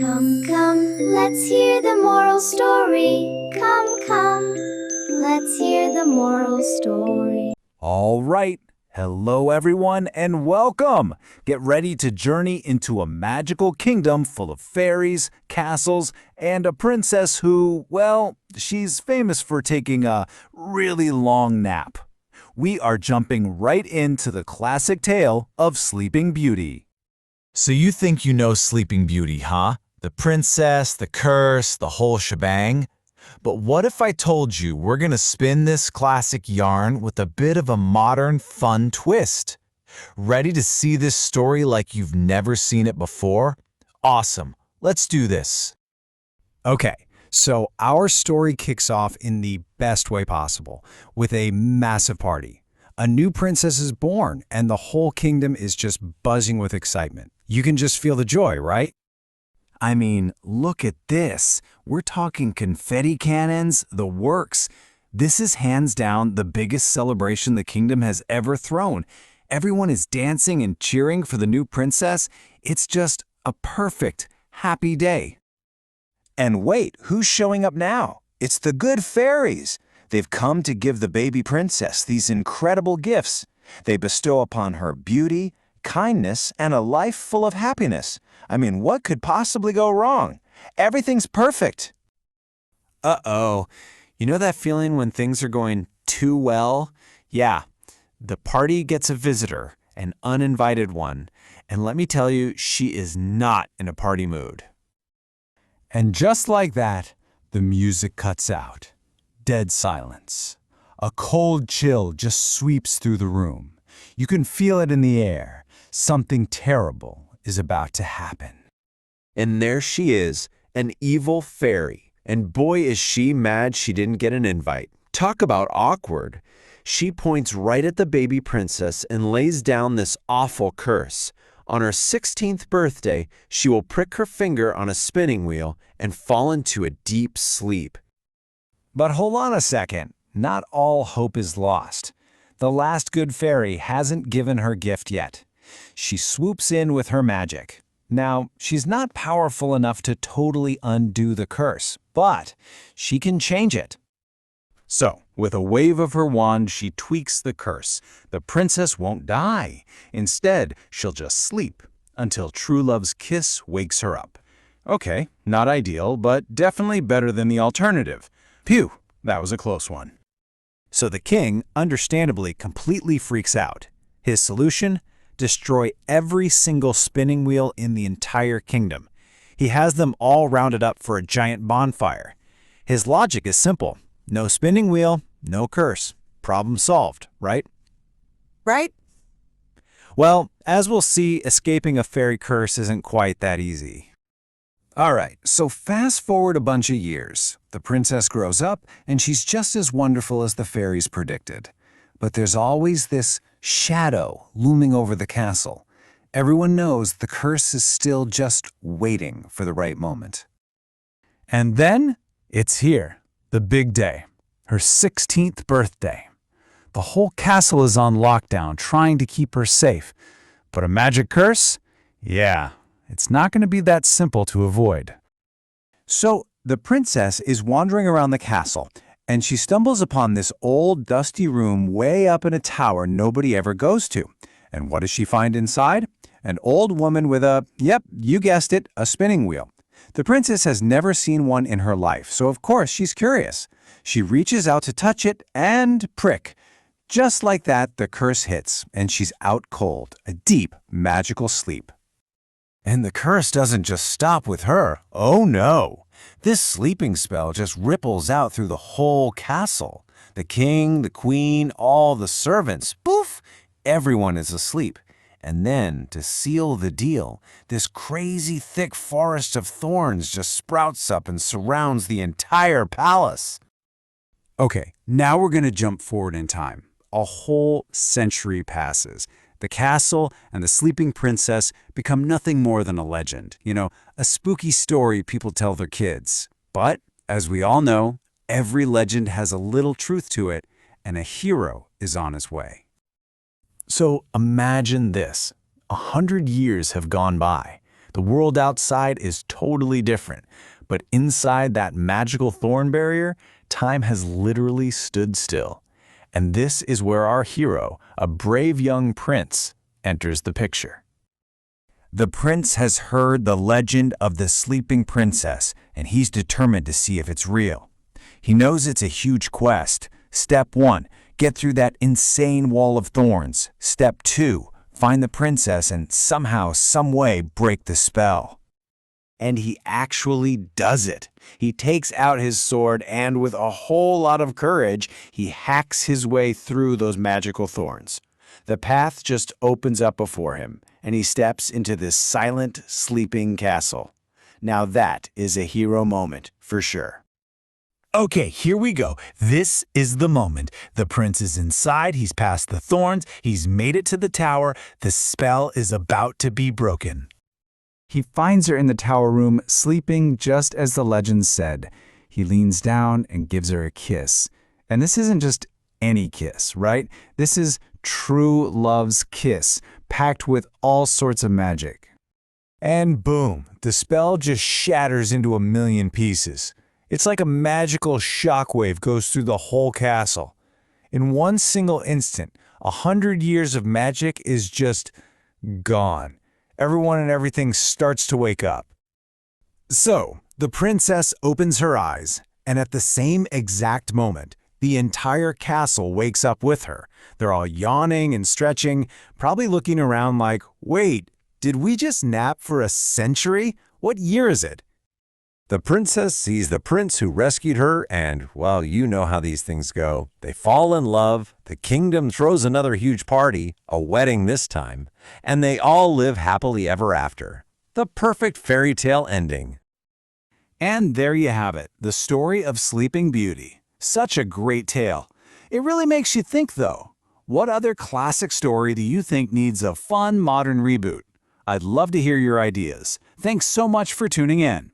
Come, come, let's hear the moral story. Come, come, let's hear the moral story. All right. Hello, everyone, and welcome. Get ready to journey into a magical kingdom full of fairies, castles, and a princess who, well, she's famous for taking a really long nap. We are jumping right into the classic tale of Sleeping Beauty. So you think you know Sleeping Beauty, huh? The princess, the curse, the whole shebang? But what if I told you we're gonna spin this classic yarn with a bit of a modern, fun twist? Ready to see this story like you've never seen it before? Awesome. Let's do this. Okay, so our story kicks off in the best way possible, with a massive party. A new princess is born, and the whole kingdom is just buzzing with excitement. You can just feel the joy, right? I mean, look at this. We're talking confetti cannons, the works. This is hands down the biggest celebration the kingdom has ever thrown. Everyone is dancing and cheering for the new princess. It's just a perfect, happy day. And wait, who's showing up now? It's the good fairies. They've come to give the baby princess these incredible gifts. They bestow upon her beauty, kindness, and a life full of happiness. I mean, what could possibly go wrong? Everything's perfect. Uh-oh. You know that feeling when things are going too well? Yeah, the party gets a visitor, an uninvited one. And let me tell you, she is not in a party mood. And just like that, the music cuts out. Dead silence. A cold chill just sweeps through the room. You can feel it in the air. Something terrible is about to happen. And there she is, an evil fairy. And boy, is she mad she didn't get an invite. Talk about awkward. She points right at the baby princess and lays down this awful curse. On her 16th birthday, she will prick her finger on a spinning wheel and fall into a deep sleep. But hold on a second. Not all hope is lost. The last good fairy hasn't given her gift yet. She swoops in with her magic. Now, she's not powerful enough to totally undo the curse, but she can change it. So, with a wave of her wand, she tweaks the curse. The princess won't die. Instead, she'll just sleep until true love's kiss wakes her up. Okay, not ideal, but definitely better than the alternative. Phew, that was a close one. So the king, understandably, completely freaks out. His solution? Destroy every single spinning wheel in the entire kingdom. He has them all rounded up for a giant bonfire. His logic is simple. No spinning wheel, no curse. Problem solved, right? Right? Well, as we'll see, escaping a fairy curse isn't quite that easy. All right, so fast forward a bunch of years. The princess grows up, and she's just as wonderful as the fairies predicted. But there's always this shadow looming over the castle. Everyone knows the curse is still just waiting for the right moment. And then it's here, the big day, her 16th birthday. The whole castle is on lockdown, trying to keep her safe. But a magic curse? Yeah, it's not going to be that simple to avoid. So the princess is wandering around the castle, and she stumbles upon this old, dusty room way up in a tower nobody ever goes to. And what does she find inside? An old woman with yep, you guessed it, a spinning wheel. The princess has never seen one in her life, so of course she's curious. She reaches out to touch it, and prick. Just like that, the curse hits, and she's out cold, a deep, magical sleep. And the curse doesn't just stop with her. Oh no! This sleeping spell just ripples out through the whole castle. The king, the queen, all the servants, poof! Everyone is asleep. And then, to seal the deal, this crazy thick forest of thorns just sprouts up and surrounds the entire palace. Okay, now we're going to jump forward in time. A whole century passes. The castle and the sleeping princess become nothing more than a legend. You know, a spooky story people tell their kids. But, as we all know, every legend has a little truth to it, and a hero is on his way. So imagine this. 100 years have gone by. The world outside is totally different, but inside that magical thorn barrier, time has literally stood still. And this is where our hero, a brave young prince, enters the picture. The prince has heard the legend of the sleeping princess, and he's determined to see if it's real. He knows it's a huge quest. Step 1, get through that insane wall of thorns. Step 2, find the princess and somehow, some way break the spell. And he actually does it. He takes out his sword and with a whole lot of courage, he hacks his way through those magical thorns. The path just opens up before him, and he steps into this silent, sleeping castle. Now that is a hero moment, for sure. Okay, here we go. This is the moment. The prince is inside, he's past the thorns, he's made it to the tower, the spell is about to be broken. He finds her in the tower room, sleeping just as the legend said. He leans down and gives her a kiss. And this isn't just any kiss, right? This is true love's kiss, packed with all sorts of magic. And boom, the spell just shatters into a million pieces. It's like a magical shockwave goes through the whole castle. In one single instant, 100 years of magic is just gone. Everyone and everything starts to wake up. So, the princess opens her eyes, and at the same exact moment, the entire castle wakes up with her. They're all yawning and stretching, probably looking around like, wait, did we just nap for a century? What year is it? The princess sees the prince who rescued her, and, well, you know how these things go. They fall in love, the kingdom throws another huge party, a wedding this time, and they all live happily ever after. The perfect fairy tale ending. And there you have it, the story of Sleeping Beauty. Such a great tale. It really makes you think, though. What other classic story do you think needs a fun modern reboot? I'd love to hear your ideas. Thanks so much for tuning in.